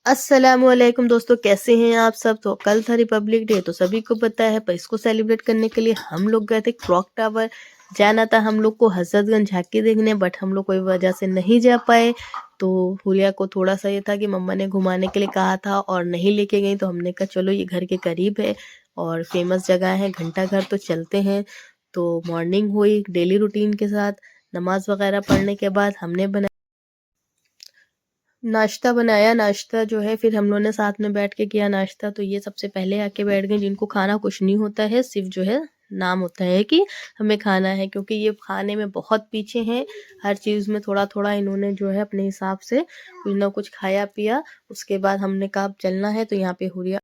अस्सलामुअलैकुम दोस्तों, कैसे हैं आप सब। तो कल था रिपब्लिक डे, तो सभी को पता है। पर इसको सेलिब्रेट करने के लिए हम लोग गए थे क्लॉक टावर। जाना था हम लोग को हजरतगंज झांकी देखने, बट हम लोग कोई वजह से नहीं जा पाए। तो हुलिया को थोड़ा सा ये था कि मम्मा ने घुमाने के लिए कहा था और नहीं लेके गई, तो हमने कहा चलो ये घर के करीब है और फेमस जगह है घंटा घर, तो चलते हैं। तो मॉर्निंग हुई डेली रूटीन के साथ। नमाज वगैरह पढ़ने के बाद हमने नाश्ता बनाया। नाश्ता जो है फिर हम लोगों ने साथ में बैठ के किया नाश्ता। तो ये सबसे पहले आके बैठ गए, जिनको खाना कुछ नहीं होता है, सिर्फ जो है नाम होता है कि हमें खाना है, क्योंकि ये खाने में बहुत पीछे हैं। हर चीज़ में थोड़ा थोड़ा इन्होंने जो है अपने हिसाब से कुछ ना कुछ खाया पिया। उसके बाद हमने कहा अब चलना है। तो यहाँ पे हुरिया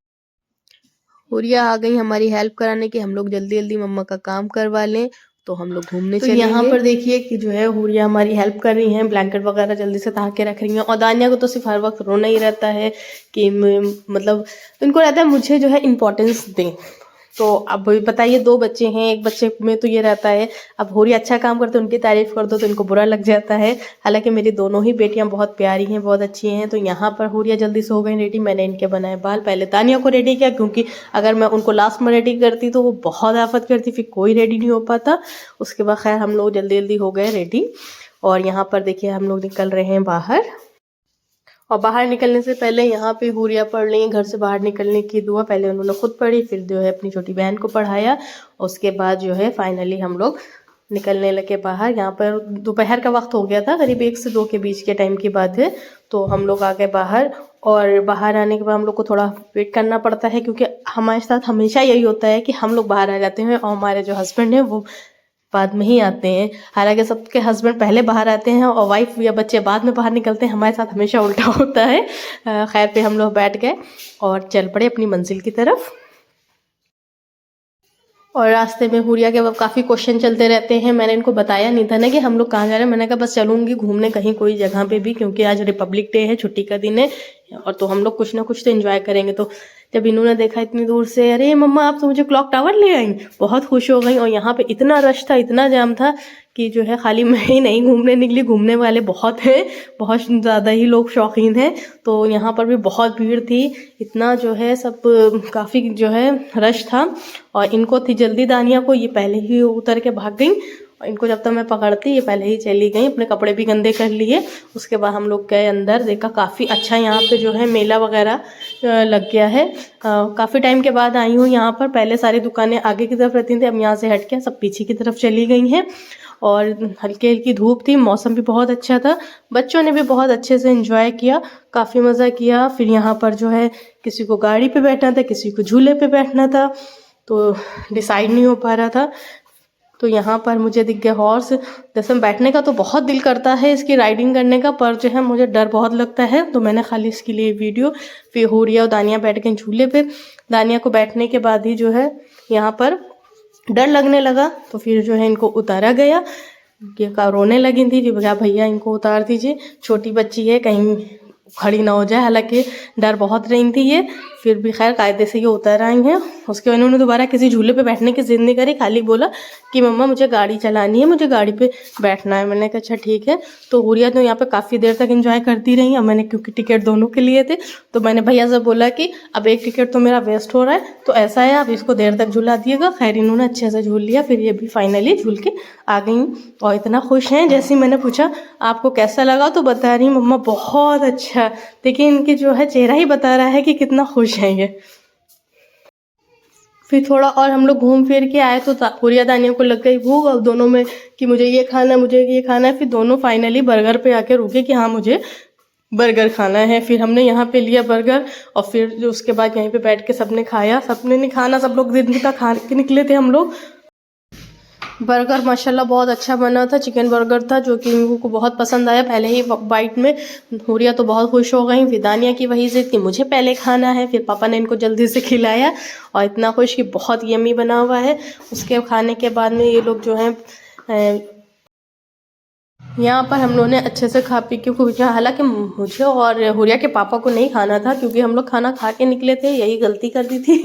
हुरिया आ गई हमारी हेल्प कराने की, हम लोग जल्दी जल्दी मम्मा का काम करवा लें तो हम लोग घूमने चलेंगे। यहाँ पर देखिए कि जो है हुरिया हमारी हेल्प कर रही हैं, ब्लैंकेट वगैरह जल्दी से ताक के रख रही हैं। और दानिया को तो सिर्फ हर वक्त रोना ही रहता है कि मतलब इनको रहता है मुझे जो है इम्पोर्टेंस दें। तो अब बताइए, दो बच्चे हैं, एक बच्चे में तो ये रहता है अब हुरिया अच्छा काम करते उनकी तारीफ कर दो तो इनको बुरा लग जाता है। हालांकि मेरी दोनों ही बेटियां बहुत प्यारी हैं, बहुत अच्छी हैं। तो यहाँ पर हुरिया जल्दी से हो गई रेडी। मैंने इनके बनाए बाल, पहले तानिया को रेडी किया, क्योंकि अगर मैं उनको लास्ट में रेडी करती तो वो बहुत आफत करती, फिर कोई रेडी नहीं हो पाता। उसके बाद खैर हम लोग जल्दी जल्दी हो गए रेडी। और यहाँ पर देखिए हम लोग निकल रहे हैं बाहर। और बाहर निकलने से पहले यहाँ पे हुरिया पढ़ रही हैं घर से बाहर निकलने की दुआ। पहले उन्होंने खुद पढ़ी, फिर जो है अपनी छोटी बहन को पढ़ाया। उसके बाद जो है फाइनली हम लोग निकलने लगे बाहर। यहाँ पर दोपहर का वक्त हो गया था, करीब 1 से 2 के बीच के टाइम की बात है। तो हम लोग आ गए बाहर। और बाहर आने के बाद हम लोग को थोड़ा वेट करना पड़ता है, क्योंकि हमारे साथ हमेशा यही होता है कि हम लोग बाहर आ जाते हैं और हमारे जो हस्बैंड हैं वो बाद में ही आते हैं। हालांकि सबके हस्बैंड पहले बाहर आते हैं और वाइफ या बच्चे बाद में बाहर निकलते हैं, हमारे साथ हमेशा उल्टा होता है। खैर पे हम लोग बैठ गए और चल पड़े अपनी मंजिल की तरफ। और रास्ते में हुरिया के काफ़ी क्वेश्चन चलते रहते हैं। मैंने इनको बताया नहीं था ना कि हम लोग कहाँ जा रहे हैं। मैंने कहा बस चलूंगी घूमने कहीं कोई जगह पे भी, क्योंकि आज रिपब्लिक डे है, छुट्टी का दिन है और तो हम लोग कुछ ना कुछ तो एंजॉय करेंगे। तो जब इन्होंने देखा इतनी दूर से, अरे मम्मा आप तो मुझे क्लॉक टावर ले आई, बहुत खुश हो गई। और यहाँ पे इतना रश था, इतना जाम था कि जो है खाली मैं ही नहीं घूमने निकली, घूमने वाले बहुत हैं, बहुत ज़्यादा ही लोग शौकीन हैं। तो यहाँ पर भी बहुत भीड़ थी, इतना जो है सब काफ़ी जो है रश था। और इनको थी जल्दी दानिया को, ये पहले ही उतर के भाग गई। और इनको जब तक मैं पकड़ती ये पहले ही चली गई, अपने कपड़े भी गंदे कर लिए। उसके बाद हम लोग गए अंदर, देखा काफ़ी अच्छा यहाँ पे जो है मेला वगैरह लग गया है। काफ़ी टाइम के बाद आई हूँ यहाँ पर। पहले सारी दुकानें आगे की तरफ रहती थी, अब यहाँ से हट के सब पीछे की तरफ चली गई हैं। और हल्की हल्की धूप थी, मौसम भी बहुत अच्छा था। बच्चों ने भी बहुत अच्छे से एंजॉय किया, काफ़ी मज़ा किया। फिर यहाँ पर जो है किसी को गाड़ी पे बैठना था, किसी को झूले पे बैठना था, तो डिसाइड नहीं हो पा रहा था। तो यहाँ पर मुझे दिख गया हॉर्स। जैसे बैठने का तो बहुत दिल करता है इसकी राइडिंग करने का, पर जो है मुझे डर बहुत लगता है। तो मैंने खाली इसके लिए वीडियो। फिर हुरिया और दानिया बैठ गए झूले पे। दानिया को बैठने के बाद ही जो है यहाँ पर डर लगने लगा, तो फिर जो है इनको उतारा गया। ये रोने लगी थी कि भैया इनको उतार दीजिए, छोटी बच्ची है कहीं खड़ी ना हो जाए। हालांकि डर बहुत रही थी ये, फिर भी खैर कायदे से ये उतर आई हैं। उसके बाद उन्होंने दोबारा किसी झूले पे बैठने की जिद नहीं करी, खाली बोला कि मम्मा मुझे गाड़ी चलानी है, मुझे गाड़ी पे बैठना है। मैंने कहा अच्छा ठीक है। तो हुरिया तो यहाँ पे काफ़ी देर तक एंजॉय करती रही। अब मैंने क्योंकि टिकट दोनों के लिए थे, तो मैंने भैया से बोला कि अब एक टिकट तो मेरा वेस्ट हो रहा है, तो ऐसा है आप इसको देर तक झूला दिएगा। खैर इन्होंने अच्छे से झूल लिया, फिर ये भी फाइनली झूल के आ गई और इतना खुश हैं। जैसे मैंने पूछा आपको कैसा लगा, तो बता रही मम्मा बहुत अच्छा। देखिए इनके जो है चेहरा ही बता रहा है कि कितना खुश हैं ये। फिर थोड़ा और हम लोग घूम फिर के आए तो हुरिया दानिया को लग गई भूख, और दोनों में कि मुझे ये खाना है, मुझे ये खाना है। फिर दोनों फाइनली बर्गर पे आके रुके कि हाँ मुझे बर्गर खाना है। फिर हमने यहाँ पे लिया बर्गर, और फिर जो उसके बाद यहीं पे बैठ के सबने खाया। सबने नहीं खाना, सब लोग दिन का खा के निकले थे हम लोग। बर्गर माशाल्लाह बहुत अच्छा बना था, चिकन बर्गर था जो कि इनको को बहुत पसंद आया। पहले ही बाइट में हुरिया तो बहुत खुश हो गई। फिर दानिया की वही जिद कि मुझे पहले खाना है, फिर पापा ने इनको जल्दी से खिलाया और इतना खुश कि बहुत यम्मी बना हुआ है। उसके खाने के बाद में ये लोग जो हैं यहाँ पर हम लोगों ने अच्छे से खा पी के खूब, हालांकि मुझे और हुरिया के पापा को नहीं खाना था क्योंकि हम लोग खाना खा के निकले थे, यही गलती कर दी थी।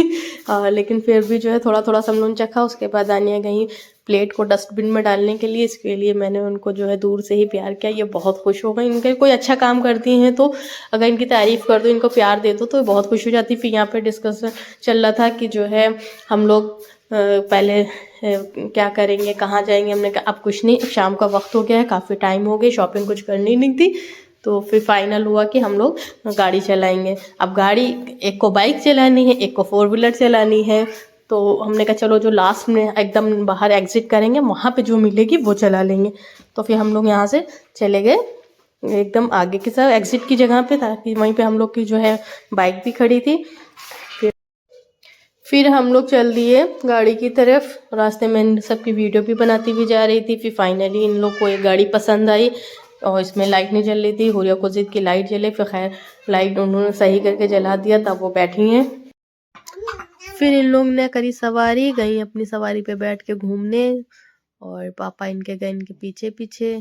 लेकिन फिर भी जो है थोड़ा थोड़ा सब लोगों ने चखा। उसके बाद दानिया गई प्लेट को डस्टबिन में डालने के लिए, इसके लिए मैंने उनको जो है दूर से ही प्यार किया। ये बहुत खुश हो गई, इनके कोई अच्छा काम करती हैं तो अगर इनकी तारीफ़ कर दो, इनको प्यार दे दो तो बहुत खुश हो जाती। फिर यहाँ पर डिस्कशन चल रहा था कि जो है हम लोग पहले क्या करेंगे, कहाँ जाएंगे। हमने कहा अब कुछ नहीं, शाम का वक्त हो गया है, काफ़ी टाइम हो गई, शॉपिंग कुछ करनी नहीं थी। तो फिर फाइनल हुआ कि हम लोग गाड़ी चलाएंगे। अब गाड़ी, एक को बाइक चलानी है, एक को 4 व्हीलर चलानी है। तो हमने कहा चलो जो लास्ट में एकदम बाहर एग्जिट करेंगे वहाँ पे जो मिलेगी वो चला लेंगे। तो फिर हम लोग यहाँ से चले गए एकदम आगे की तरफ एग्जिट की जगह पे, ताकि वहीं पे हम लोग की जो है बाइक भी खड़ी थी। फिर हम लोग चल दिए गाड़ी की तरफ। रास्ते में इन सबकी वीडियो भी बनाती हुई जा रही थी। फिर फाइनली इन लोग को एक गाड़ी पसंद आई और इसमें लाइट नहीं जल रही थी। हुरिया को जिद की लाइट जले, फिर खैर लाइट उन्होंने सही करके जला दिया, तब वो बैठी हैं। फिर इन लोग ने करी सवारी, गई अपनी सवारी पे बैठ के घूमने और पापा इनके गए इनके पीछे पीछे।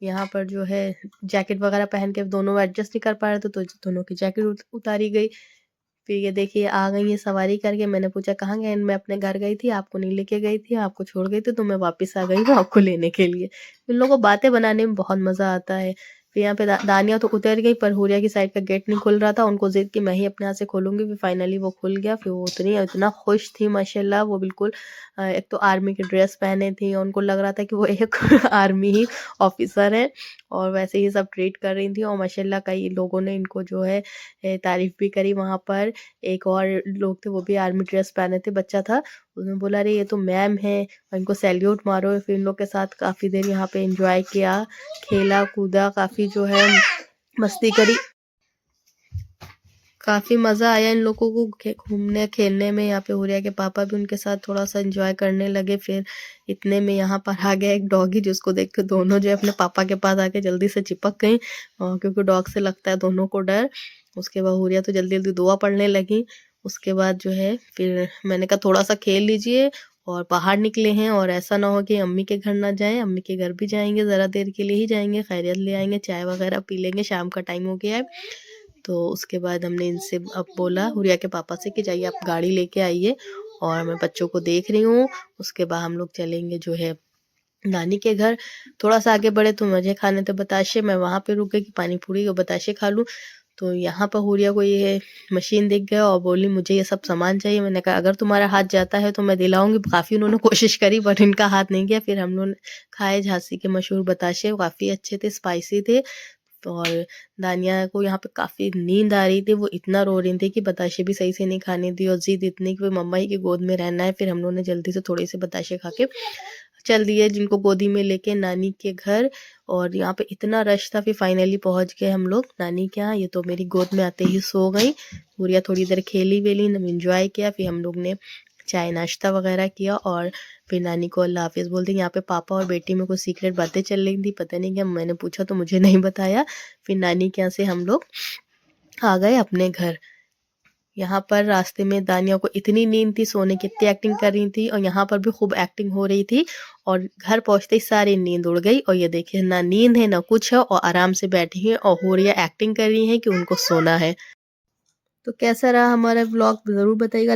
यहाँ पर जो है जैकेट वगैरह पहन के दोनों एडजस्ट नहीं कर पा रहे थे तो दोनों की जैकेट उतारी गई। फिर ये देखिए आ गई है सवारी करके। मैंने पूछा कहाँ गए? मैं अपने घर गई थी, आपको नहीं लेके गई थी, आपको छोड़ गई थी, तो मैं वापस आ गई हूँ आपको लेने के लिए। इन लोगों को बातें बनाने में बहुत मज़ा आता है। फिर यहाँ पे दानिया तो उतर गई, पर हुरिया की साइड का गेट नहीं खुल रहा था। उनको जिद कि मैं ही अपने हाथ से खोलूंगी। फिर फाइनली वो खुल गया। फिर वो इतना खुश थी माशाल्लाह। वो बिल्कुल एक तो आर्मी की ड्रेस पहने थी और उनको लग रहा था कि वो एक आर्मी ही ऑफिसर है, और वैसे ही सब ट्रीट कर रही थी। और माशाल्लाह कई लोगों ने इनको जो है तारीफ भी करी वहाँ पर। एक और लोग थे वो भी आर्मी ड्रेस पहने थे, बच्चा था, उसने बोला अरे ये तो मैम है, और इनको सैल्यूट मारो। फिर इन लोग के साथ काफ़ी देर यहाँ पे एंजॉय किया, खेला कूदा, काफ़ी जो है मस्ती करी। काफ़ी मज़ा आया इन लोगों को घूमने खेलने में। यहाँ पे हुरिया के पापा भी उनके साथ थोड़ा सा एंजॉय करने लगे। फिर इतने में यहाँ पर आ गया एक डॉगी, जिसको देख के दोनों जो है अपने पापा के पास आके जल्दी से चिपक गई, क्योंकि डॉग से लगता है दोनों को डर। उसके बाद हुरिया तो जल्दी जल्दी दुआ पढ़ने लगी। उसके बाद जो है फिर मैंने कहा थोड़ा सा खेल लीजिए, और बाहर निकले हैं, और ऐसा ना हो कि अम्मी के घर ना जाएं। अम्मी के घर भी जाएंगे, ज़रा देर के लिए ही जाएंगे, खैरियत ले आएंगे, चाय वगैरह पी लेंगे, शाम का टाइम हो गया है। तो उसके बाद हमने इनसे अब बोला हुरिया के पापा से कि जाइए आप गाड़ी लेके आइए, और मैं बच्चों को देख रही हूँ। उसके बाद हम लोग चलेंगे जो है नानी के घर। थोड़ा सा आगे बढ़े तो मुझे खाने थे बताशे, मैं वहाँ पे रुक गई कि पानी पूरी और बताशे खा लूँ। तो यहाँ पर हुरिया को ये मशीन दिख गया और बोली मुझे ये सब सामान चाहिए। मैंने कहा अगर तुम्हारा हाथ जाता है तो मैं दिलाऊंगी। काफ़ी उन्होंने कोशिश करी बट इनका हाथ नहीं गया। फिर हम लोग खाए झांसी के मशहूर बताशे, काफ़ी अच्छे थे, स्पाइसी थे। और दानिया को यहाँ पे काफ़ी नींद आ रही थी, वो इतना रो रही थी कि बताशे भी सही से नहीं खाने दी, और ज़िद इतनी कि मम्मा ही की गोद में रहना है। फिर हम लोगों ने जल्दी से थोड़े से बताशे खा के चल दिए जिनको गोदी में लेके नानी के घर। और यहाँ पे इतना रश था, फिर फाइनली पहुँच गए हम लोग नानी के यहाँ। ये तो मेरी गोद में आते ही सो गई। गुड़िया थोड़ी देर खेली वेली, एंजॉय किया। फिर हम लोग ने चाय नाश्ता वगैरह किया, और फिर नानी को अल्लाह हाफिज़ बोलते। यहाँ पे पापा और बेटी में कुछ सीक्रेट बातें चल रही थी, पता नहीं क्या, मैंने पूछा तो मुझे नहीं बताया। फिर नानी के यहाँ से हम लोग आ गए अपने घर। यहाँ पर रास्ते में दानिया को इतनी नींद थी, सोने की इतनी एक्टिंग कर रही थी, और यहाँ पर भी खूब एक्टिंग हो रही थी, और घर पहुँचते ही सारी नींद उड़ गई। और ये देखिए ना नींद है ना कुछ है, और आराम से बैठी हैं और हो रही है एक्टिंग कर रही हैं कि उनको सोना है। तो कैसा रहा हमारा व्लॉग ज़रूर बताइएगा।